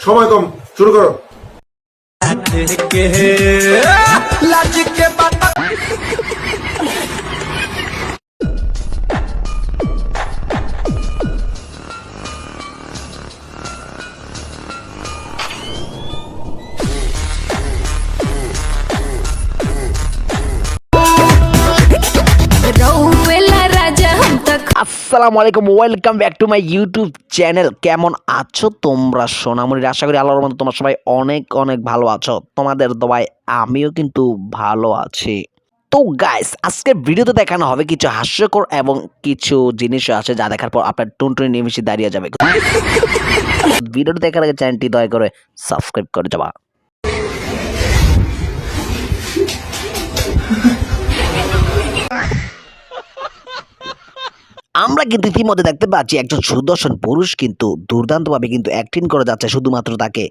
সময় কম, শুরু করো। আসসালামু আলাইকুম, welcome back to my YouTube channel. কেমন আছো তোমরা সোনামণির? আশা করি আল্লাহর রহমতে তোমরা সবাই অনেক অনেক ভালো আছো। তোমাদের দোয়ায় আমিও কিন্তু ভালো আছি। তো গাইস, আজকের ভিডিওতে দেখানো হবে কিছু হাস্যকর এবং কিছু জিনিস আছে যা দেখার পর আপনার টুনটুনি নিমিষে দাঁড়িয়ে যাবে। ভিডিওটি দেখার আগে চ্যানেলটি দয়া করে সাবস্ক্রাইব করে যাবা। আমরা কিন্তু ইতিমধ্যে দেখতে পাচ্ছি একজন সুদর্শন পুরুষ কিন্তু দুর্দান্তভাবে কিন্তু অ্যাক্টিং করে যাচ্ছে শুধুমাত্র তাকে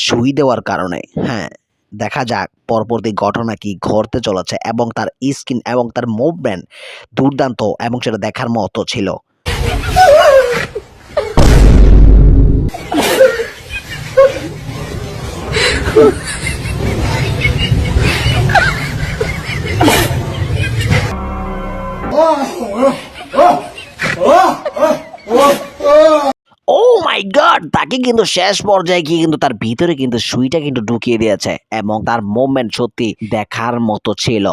সুই দেওয়ার কারণে। হ্যাঁ, দেখা যাক পরবর্তী ঘটনা কি ঘটতে চলেছে এবং তার স্কিন এবং তার মুভমেন্ট দুর্দান্ত এবং সেটা দেখার মতো ছিল। ও মাই গড, তাকে কিন্তু শেষ পর্যায়ে গিয়ে কিন্তু তার ভিতরে কিন্তু সুইটা কিন্তু ঢুকিয়ে দিয়েছে এবং তার মুভমেন্ট সত্যি দেখার মতো ছিল।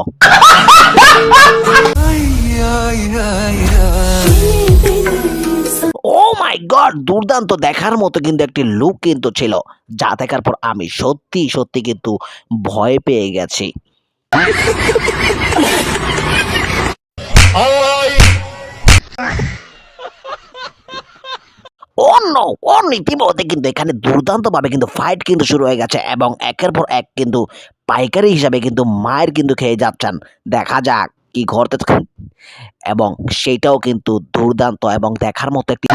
ও মাই গড, দুর্দান্ত দেখার মতো কিন্তু একটি লুক কিন্তু ছিল, যা দেখার পর আমি সত্যি সত্যি কিন্তু ভয় পেয়ে গেছি। অন্য ইতিমধ্যে কিন্তু এখানে দুর্দান্ত ভাবে কিন্তু ফাইট কিন্তু শুরু হয়ে গেছে এবং একের পর এক কিন্তু পাইকারি হিসাবে কিন্তু মায়ের কিন্তু খেয়ে যাচ্ছেন। দেখা যাক কি ঘটতে এবং সেটাও কিন্তু দুর্দান্ত এবং দেখার মতো একটি।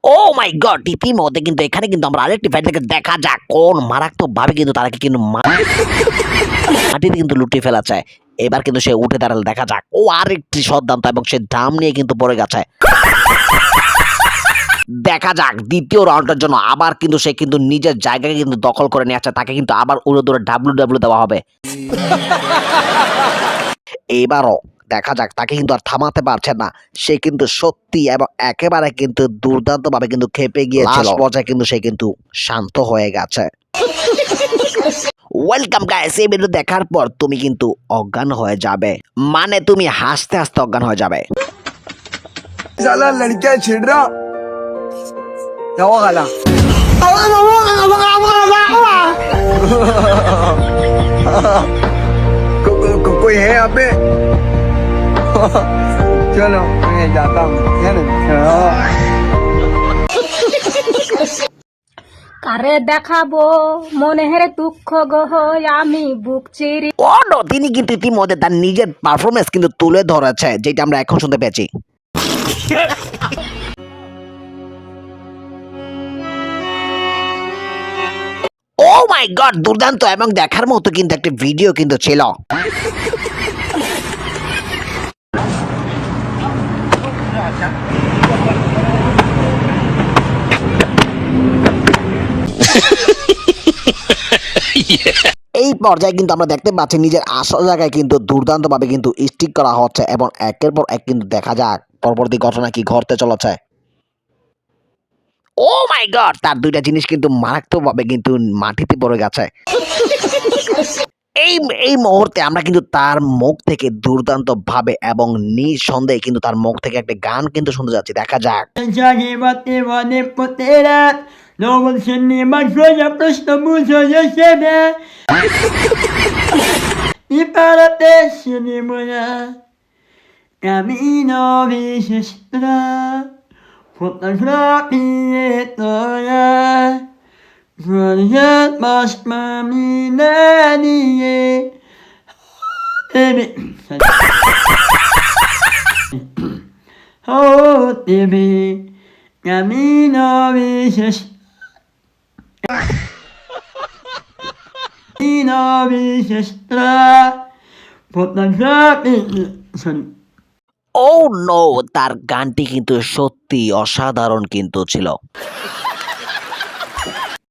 ও মাই গড, ইতিমধ্যে কিন্তু এখানে কিন্তু আমরা আরেকটি ফাইট দেখা যাক কোন মারাত্মক ভাবে কিন্তু তারা কিন্তু মাটিতে কিন্তু লুটিয়ে ফেলা চায়। এবার কিন্তু সে উঠে দাঁড়ালে দেখা যাক ও আরেকটি সদ্দান্ত এবং সে ডাম নিয়ে কিন্তু পড়ে গেছে। দেখা যাক দ্বিতীয় রাউন্ডের জন্য আবার কিন্তু সে কিন্তু নিজের জায়গাকে কিন্তু দখল করে নিয়ে আসছে, তাকে কিন্তু আবার উড়ে দৌড়ে ডাব্লিউ দেওয়া হবে। এবারও দেখা যাক, তাকে কিন্তু আর থামাতে পারছে না। সে কিন্তু সত্যি এবং একেবারে কিন্তু দুর্দান্ত ভাবে কিন্তু খেপে গিয়েছিল। পর্যায়ে কিন্তু সে কিন্তু শান্ত হয়ে গেছে। ওয়েলকাম গাইস, এই ভিডিও দেখার পর তুমি কিন্তু অজ্ঞান হয়ে যাবে, মানে তুমি হাসতে হাসতে অজ্ঞান হয়ে যাবে। लड़कियां छिड़ रहा क्या गला कोई है यहाँ पे? चलो मैं जाता हूँ। কারে দেখাবো মনে হেরে দুঃখ গহ আমি বুক চিরি। তিনি কিন্তু ইতিমধ্যে তার নিজের পারফরমেন্স কিন্তু তুলে ধরেছে, যেটা আমরা এখন শুনতে পেয়েছি। ও মাই গড, দুর্দান্ত এবং দেখার মতো কিন্তু একটা ভিডিও কিন্তু ছিল। এই পর্যায়ে কিন্তু আমরা দেখতে পাচ্ছি নিজের আসল জায়গায় কিন্তু দুর্দান্ত ভাবে কিন্তু স্টিক করা হচ্ছে এবং একের পর এক কিন্তু দেখা যাক পরবর্তী ঘটনা কি ঘটতে চলেছে। ও মাই গড, তার দুইটা জিনিস কিন্তু মারাত্মক ভাবে কিন্তু মাটিতে পড়ে গেছে। এই এই মুহূর্তে আমরা কিন্তু তার মুখ থেকে দুর্দান্ত ভাবে এবং নিঃসন্দেহে কিন্তু তার মুখ থেকে একটা গান কিন্তু শুনতে যাচ্ছি। দেখা যাক। Camino desesperado, fotografía, Röntgen başma minaniye, oh baby, camino desesperado, fotografía, sorry. ও নো, তার গানটি কিন্তু সত্যি অসাধারণ কিন্তু ছিল।